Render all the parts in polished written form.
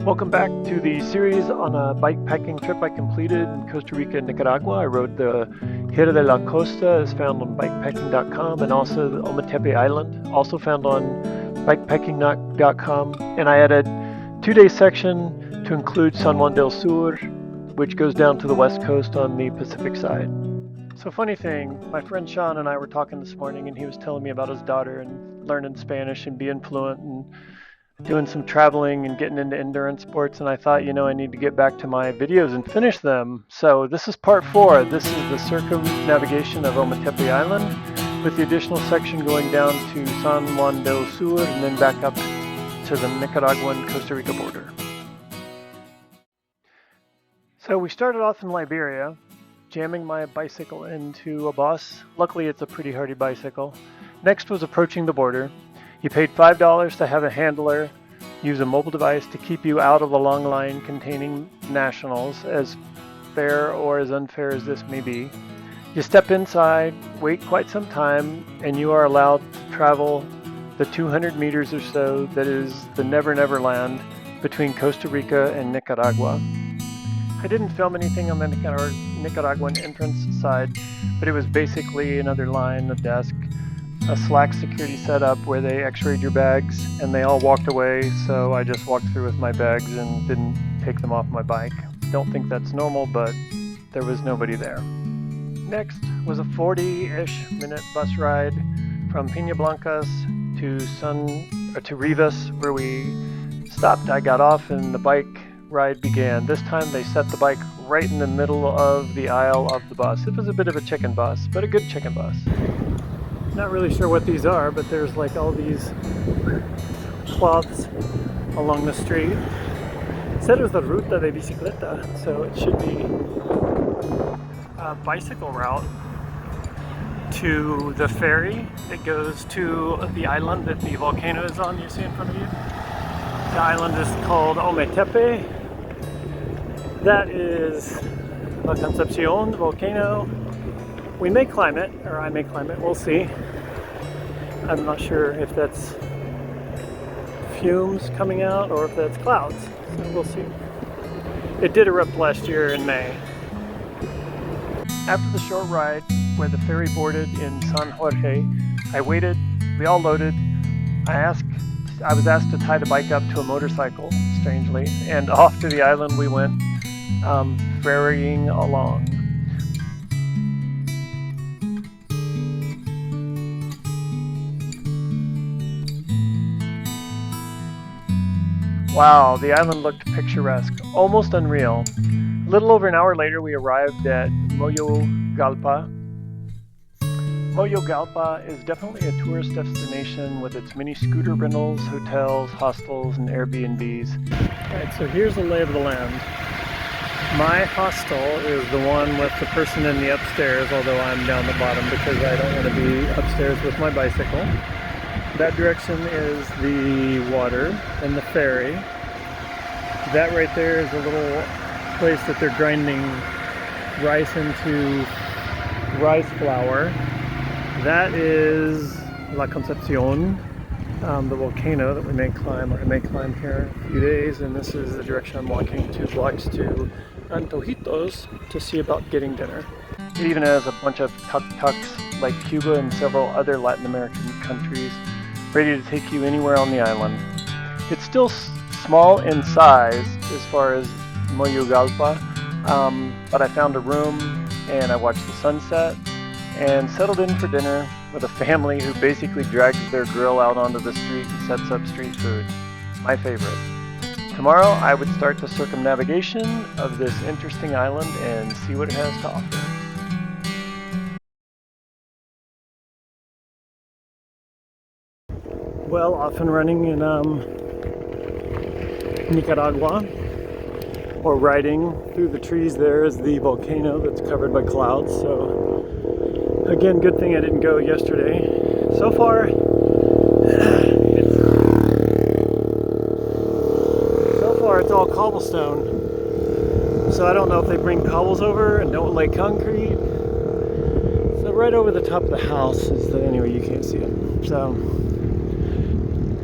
Welcome back to the series on a bikepacking trip I completed in Costa Rica and Nicaragua. I rode the Hira de la Costa, is found on bikepacking.com, and also the Ometepe Island, also found on bikepacking.com. And I added a 2-day section to include San Juan del Sur, which goes down to the west coast on the Pacific side. So funny thing, my friend Sean and I were talking this morning, and he was telling me about his daughter and learning Spanish and being fluent and doing some traveling and getting into endurance sports, and I thought, I need to get back to my videos and finish them. So this is part 4. This is the circumnavigation of Ometepe Island, with the additional section going down to San Juan del Sur and then back up to the Nicaraguan Costa Rica border. So we started off in Liberia, jamming my bicycle into a bus. Luckily it's a pretty hardy bicycle. Next was approaching the border. You paid $5 to have a handler use a mobile device to keep you out of the long line containing nationals, as fair or as unfair as this may be. You step inside, wait quite some time, and you are allowed to travel the 200 meters or so that is the Never Never Land between Costa Rica and Nicaragua. I didn't film anything on the Nicaraguan entrance side, but it was basically another line, a desk, a slack security setup where they x-rayed your bags, and they all walked away, so I just walked through with my bags and didn't take them off my bike. Don't think that's normal, but there was nobody there. Next was a 40-ish minute bus ride from Peña Blancas to Rivas, where we stopped. I got off and the bike ride began. This time they set the bike right in the middle of the aisle of the bus. It was a bit of a chicken bus, but a good chicken bus. Not really sure what these are, but there's like all these cloths along the street. It said it was the Ruta de Bicicleta, so it should be a bicycle route to the ferry that goes to the island that the volcano is on, you see in front of you. The island is called Ometepe. That is La Concepción volcano. We may climb it, or I may climb it, we'll see. I'm not sure if that's fumes coming out or if that's clouds, so we'll see. It did erupt last year in May. After the short ride, where the ferry boarded in San Jorge, I waited, we all loaded. I was asked to tie the bike up to a motorcycle, strangely, and off to the island we went, ferrying along. Wow, the island looked picturesque, almost unreal. A little over an hour later, we arrived at Moyogalpa. Moyogalpa is definitely a tourist destination with its many scooter rentals, hotels, hostels, and Airbnbs. Alright, so here's the lay of the land. My hostel is the one with the person in the upstairs, although I'm down the bottom because I don't want to be upstairs with my bicycle. That direction is the water and the ferry. That right there is a little place that they're grinding rice into rice flour. That is La Concepción, the volcano that we may climb, or I may climb here in a few days. And this is the direction I'm walking, 2 blocks to Antojitos to see about getting dinner. It even has a bunch of tuk-tuks like Cuba and several other Latin American countries, ready to take you anywhere on the island. It's still small in size as far as Moyogalpa, but I found a room and I watched the sunset and settled in for dinner with a family who basically drags their grill out onto the street and sets up street food. My favorite. Tomorrow I would start the circumnavigation of this interesting island and see what it has to offer. Well, off and running in Nicaragua, or riding through the trees there is the volcano that's covered by clouds. So again, good thing I didn't go yesterday. So far it's all cobblestone. So I don't know if they bring cobbles over and don't lay concrete. So right over the top of the house is the, anyway, you can't see it. So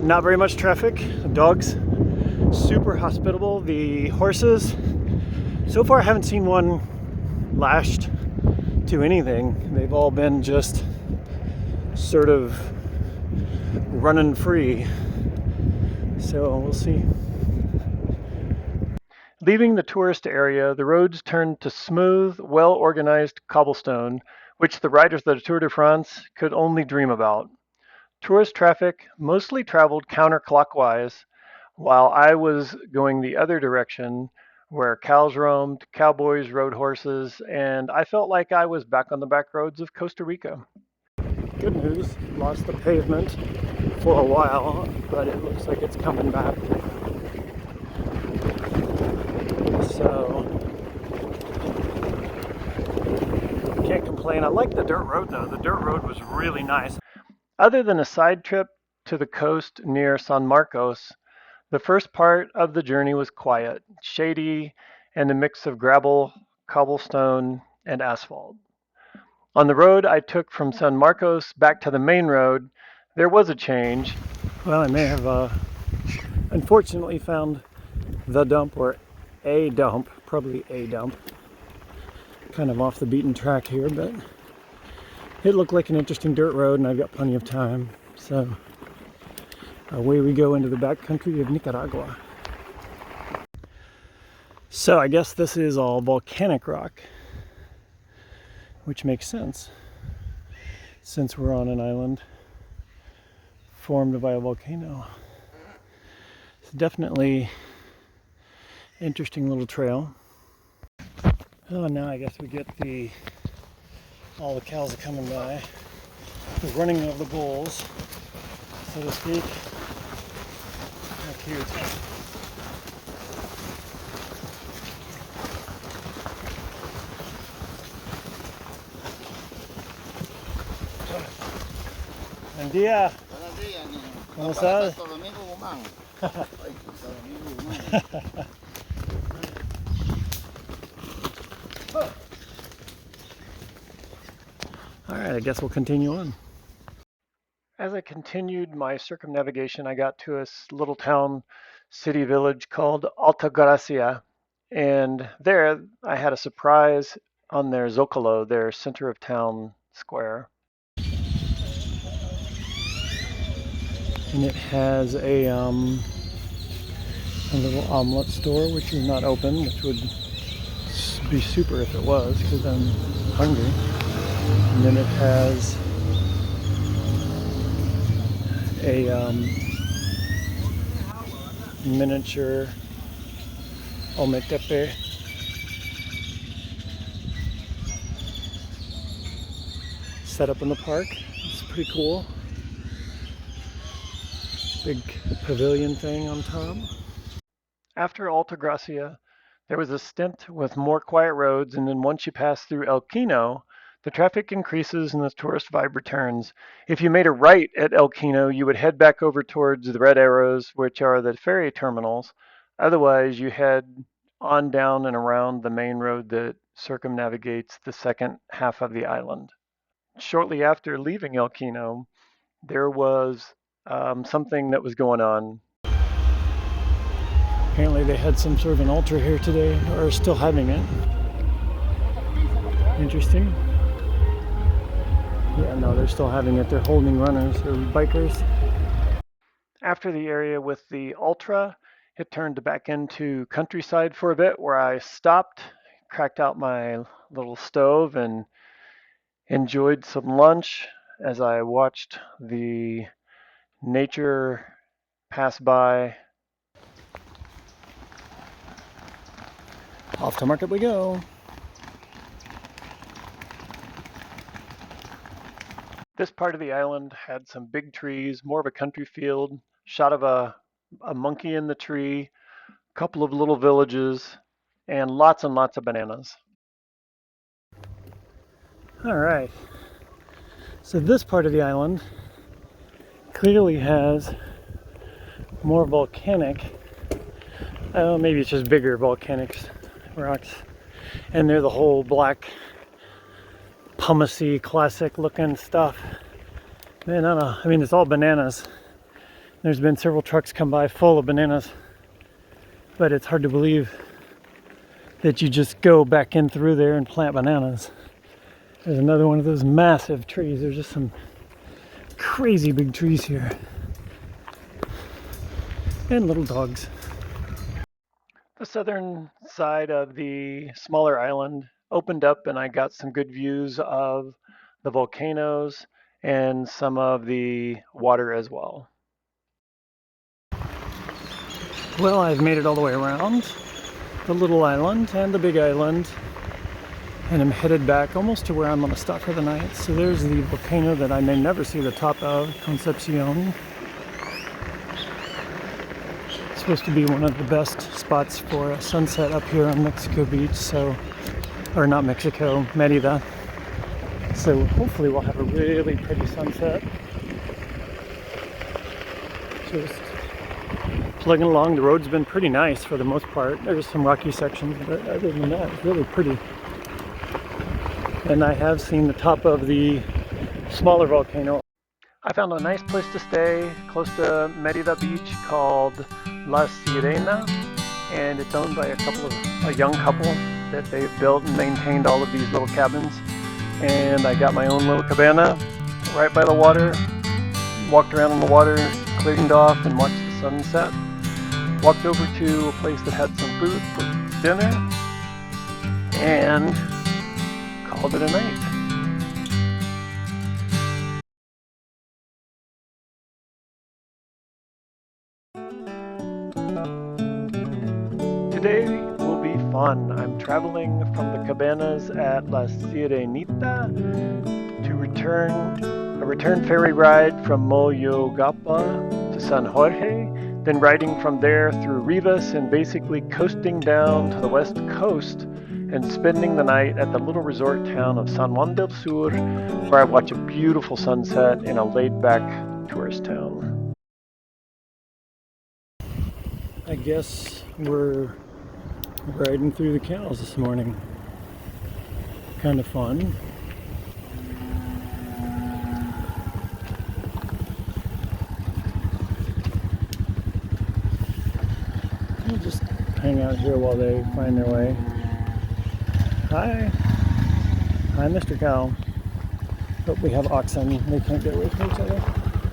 not very much traffic. Dogs super hospitable. The horses, so far I haven't seen one lashed to anything. They've all been just sort of running free. So we'll see. Leaving the tourist area, the roads turned to smooth, well-organized cobblestone, which the riders of the Tour de France could only dream about. Tourist traffic mostly traveled counterclockwise, while I was going the other direction, where cows roamed, cowboys rode horses, and I felt like I was back on the back roads of Costa Rica. Good news, lost the pavement for a while, but it looks like it's coming back. So, can't complain. I like the dirt road though. The dirt road was really nice. Other than a side trip to the coast near San Marcos, the first part of the journey was quiet, shady, and a mix of gravel, cobblestone, and asphalt. On the road I took from San Marcos back to the main road, there was a change. Well, I may have unfortunately found the dump, or a dump, probably a dump. Kind of off the beaten track here, but it looked like an interesting dirt road and I've got plenty of time. So away we go into the backcountry of Nicaragua. So I guess this is all volcanic rock, which makes sense since we're on an island formed by a volcano. It's definitely interesting little trail. Oh, now I guess we get all the cows are coming by. The running of the bulls, so to speak. How cute. Buen día. Buenos días, niño. ¿Cómo estás? Santo Domingo Guzmán. Ay, Santo Domingo Guzmán. Alright, I guess we'll continue on. As I continued my circumnavigation, I got to a little town, city village called Altagracia, and there I had a surprise on their Zocalo, their center of town square. And it has a little omelet store, which is not open, which would be super if it was, because I'm hungry. And then it has a miniature Ometepe set up in the park. It's pretty cool. Big pavilion thing on top. After Altagracia, there was a stint with more quiet roads, and then once you pass through Volcano, the traffic increases and the tourist vibe returns. If you made a right at Volcano, you would head back over towards the red arrows, which are the ferry terminals. Otherwise, you head on down and around the main road that circumnavigates the second half of the island. Shortly after leaving Volcano, there was something that was going on. Apparently they had some sort of an ultra here today, or still having it. Interesting. Yeah, no, they're still having it. They're holding runners or bikers. After the area with the ultra, it turned back into countryside for a bit, where I stopped, cracked out my little stove, and enjoyed some lunch as I watched the nature pass by. Off to market we go. This part of the island had some big trees, more of a country field, shot of a monkey in the tree, a couple of little villages, and lots of bananas. All right, so this part of the island clearly has more volcanic, maybe it's just bigger volcanic rocks, and they're the whole black pumicey classic looking stuff. Man, I don't know, I mean, it's all bananas. There's been several trucks come by full of bananas. but it's hard to believe that you just go back in through there and plant bananas. There's another one of those massive trees. There's just some crazy big trees here. And little dogs. The southern side of the smaller island opened up and I got some good views of the volcanoes and some of the water as well. Well, I've made it all the way around the little island and the big island, and I'm headed back almost to where I'm going to stop for the night. So there's the volcano that I may never see the top of, Concepción. It's supposed to be one of the best spots for a sunset up here on Mexico Beach, or not Mexico, Mérida. So hopefully we'll have a really pretty sunset. Just plugging along. The road's been pretty nice for the most part. There's some rocky sections, but other than that, it's really pretty. And I have seen the top of the smaller volcano. I found a nice place to stay close to Mérida Beach called La Sirena, and it's owned by a young couple that they've built and maintained all of these little cabins. And I got my own little cabana right by the water, walked around on the water, cleaned off and watched the sunset. Walked over to a place that had some food for dinner and called it a night. Today will be fun. I'm traveling from the cabanas at La Sirenita to a return ferry ride from Moyogapa to San Jorge, then riding from there through Rivas and basically coasting down to the west coast and spending the night at the little resort town of San Juan del Sur, where I watch a beautiful sunset in a laid-back tourist town. I guess we're riding through the canals this morning. Kind of fun. We'll just hang out here while they find their way. Hi. Hi, Mr. Cow. But we have oxen. They can't get away from each other.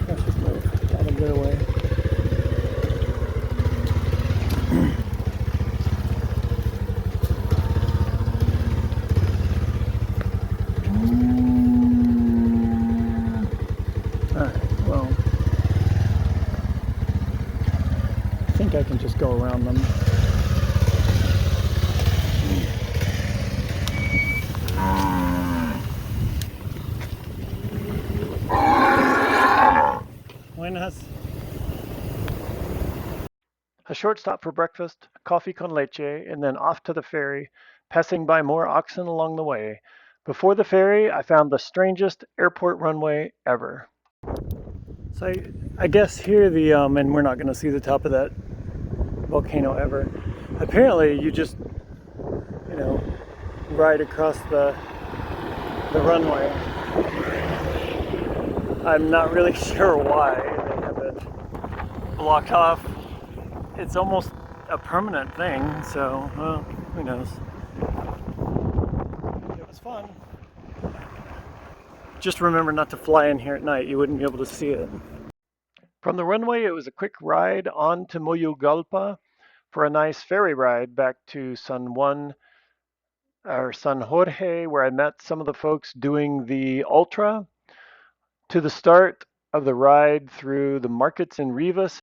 Let's just move out of their way. Alright, well, I think I can just go around them. Buenas. A short stop for breakfast, coffee con leche, and then off to the ferry, passing by more oxen along the way. Before the ferry, I found the strangest airport runway ever. So I guess here and we're not going to see the top of that volcano ever. Apparently you just, ride across the runway. I'm not really sure why they have it blocked off. It's almost a permanent thing, so who knows. It was fun. Just remember not to fly in here at night. You wouldn't be able to see it. From the runway, it was a quick ride on to Moyogapa for a nice ferry ride back to San Jorge, where I met some of the folks doing the ultra, to the start of the ride through the markets in Rivas.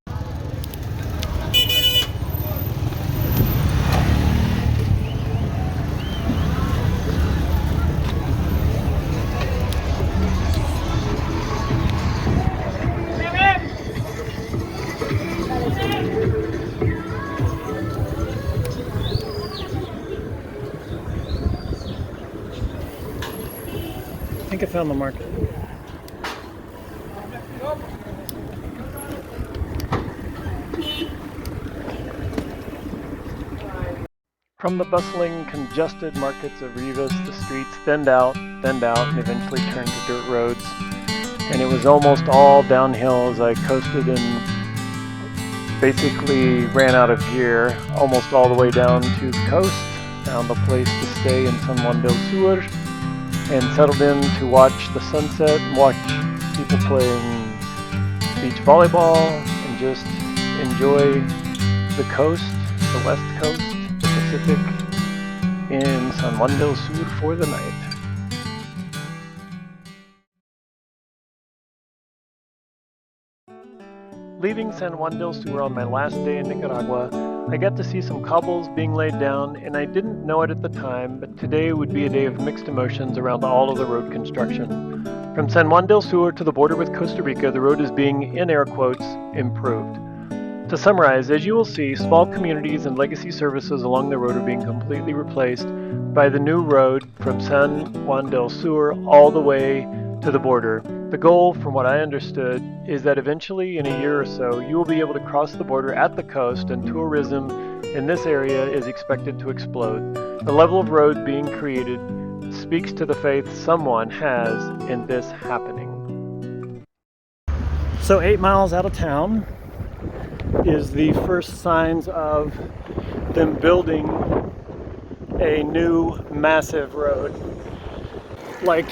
I think I found the market. From the bustling, congested markets of Rivas, the streets thinned out, and eventually turned to dirt roads. And it was almost all downhill as I coasted and basically ran out of gear almost all the way down to the coast, found a place to stay in San Juan del Sur, and settled in to watch the sunset and watch people playing beach volleyball and just enjoy the coast, the west coast, the Pacific in San Juan del Sur for the night. Leaving San Juan del Sur on my last day in Nicaragua, I got to see some cobbles being laid down, and I didn't know it at the time, but today would be a day of mixed emotions around all of the road construction. From San Juan del Sur to the border with Costa Rica, the road is being, in air quotes, improved. To summarize, as you will see, small communities and legacy services along the road are being completely replaced by the new road from San Juan del Sur all the way to the border. The goal, from what I understood, is that eventually in a year or so, you will be able to cross the border at the coast, and tourism in this area is expected to explode. The level of road being created speaks to the faith someone has in this happening. So 8 miles out of town is the first signs of them building a new massive road. Like,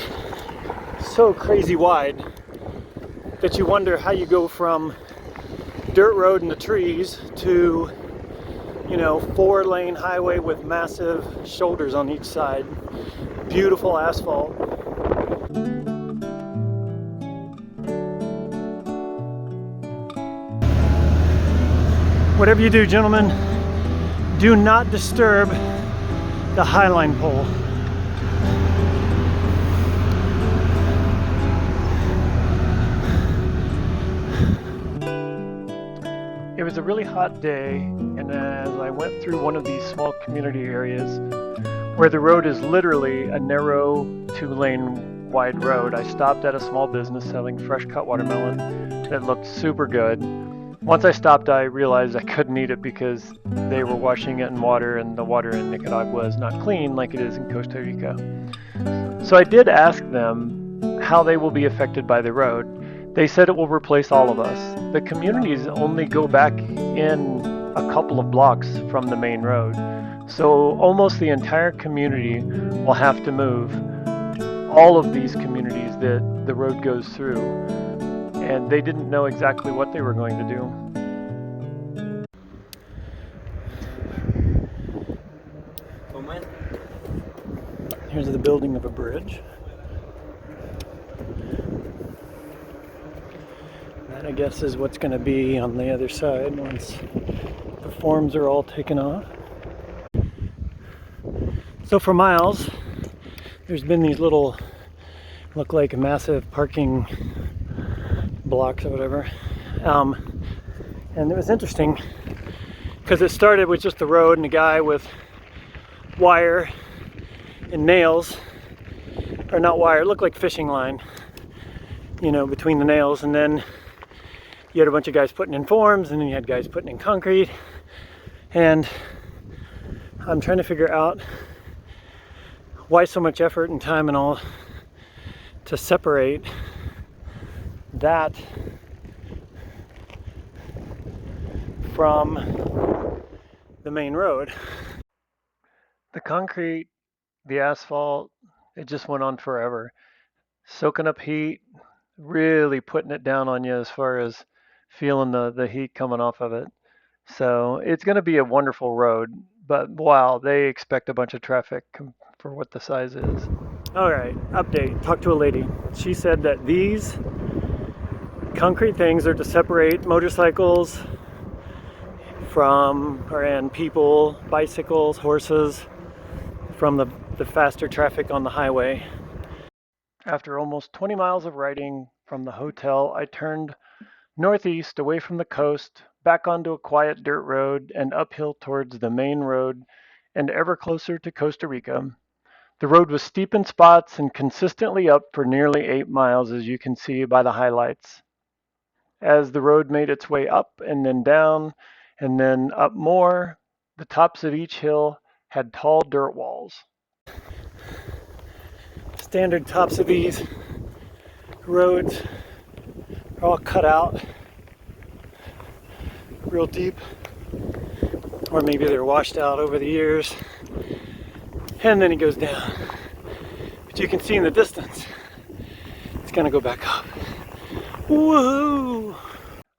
so crazy wide that you wonder how you go from dirt road in the trees to, 4-lane highway with massive shoulders on each side. Beautiful asphalt. Whatever you do, gentlemen, do not disturb the highline pole. It was a really hot day, and as I went through one of these small community areas where the road is literally a narrow 2-lane wide road, I stopped at a small business selling fresh cut watermelon that looked super good. Once I stopped, I realized I couldn't eat it because they were washing it in water, and the water in Nicaragua is not clean like it is in Costa Rica. So I did ask them how they will be affected by the road. They said it will replace all of us. The communities only go back in a couple of blocks from the main road. So almost the entire community will have to move. All of these communities that the road goes through. And they didn't know exactly what they were going to do. Here's the building of a bridge. That, I guess, is what's going to be on the other side once the forms are all taken off. So for miles, there's been these little, look like massive parking blocks or whatever. And it was interesting because it started with just the road and a guy with wire and nails, or not wire, it looked like fishing line, between the nails, and then you had a bunch of guys putting in forms, and then you had guys putting in concrete. And I'm trying to figure out why so much effort and time and all to separate that from the main road. The concrete, the asphalt, it just went on forever, soaking up heat, really putting it down on you as far as feeling the heat coming off of it. So it's going to be a wonderful road, but wow, they expect a bunch of traffic for what the size is. All right, update. Talked to a lady. She said that these concrete things are to separate motorcycles and people, bicycles, horses, from the faster traffic on the highway. After almost 20 miles of riding from the hotel, I turned northeast away from the coast, back onto a quiet dirt road and uphill towards the main road and ever closer to Costa Rica. The road was steep in spots and consistently up for nearly 8 miles, as you can see by the highlights. As the road made its way up and then down and then up more, the tops of each hill had tall dirt walls. Standard tops of these roads are all cut out real deep, or maybe they're washed out over the years, and then he goes down. But you can see in the distance, it's gonna go back up. Woohoo!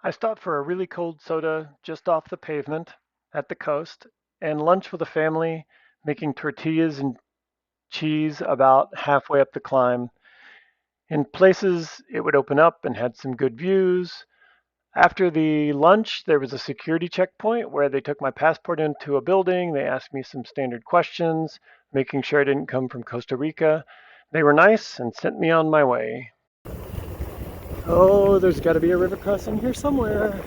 I stopped for a really cold soda just off the pavement at the coast, and lunch with a family, making tortillas and cheese about halfway up the climb. In places, it would open up and had some good views. After the lunch, there was a security checkpoint where they took my passport into a building. They asked me some standard questions, making sure I didn't come from Costa Rica. They were nice and sent me on my way. Oh, there's got to be a river crossing here somewhere.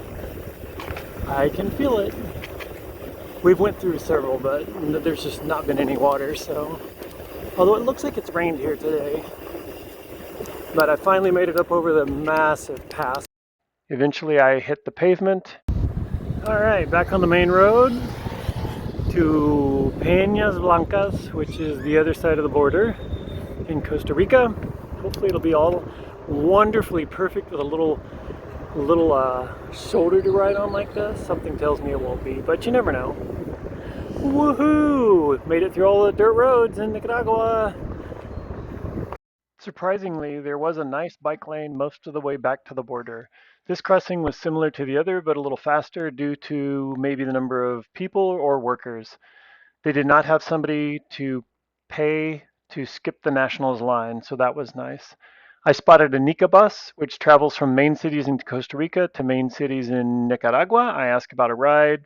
I can feel it. We've went through several, but there's just not been any water, so. Although it looks like it's rained here today. But I finally made it up over the massive pass. Eventually I hit the pavement. All right, back on the main road to Peñas Blancas, which is the other side of the border in Costa Rica. Hopefully it'll be all wonderfully perfect with a little shoulder to ride on like this. Something tells me it won't be, but you never know. Woohoo! Made it through all the dirt roads in Nicaragua. Surprisingly, there was a nice bike lane most of the way back to the border. This crossing was similar to the other, but a little faster due to maybe the number of people or workers. They did not have somebody to pay to skip the nationals line, so that was nice. I spotted a Nica bus, which travels from main cities in Costa Rica to main cities in Nicaragua. I asked about a ride.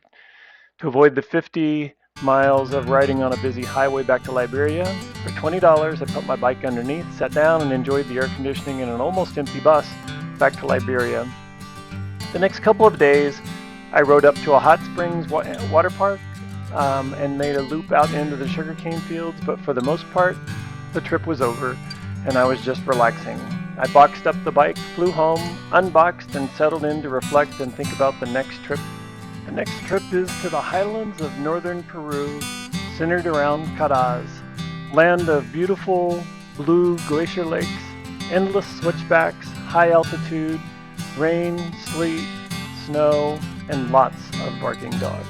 To avoid the 50 miles of riding on a busy highway back to Liberia, for $20, I put my bike underneath, sat down, and enjoyed the air conditioning in an almost empty bus back to Liberia. The next couple of days, I rode up to a hot springs water park and made a loop out into the sugarcane fields, but for the most part, the trip was over, and I was just relaxing. I boxed up the bike, flew home, unboxed, and settled in to reflect and think about the next trip. The next trip is to the highlands of northern Peru, centered around Caraz, land of beautiful blue glacier lakes, endless switchbacks, high altitude, rain, sleet, snow, and lots of barking dogs.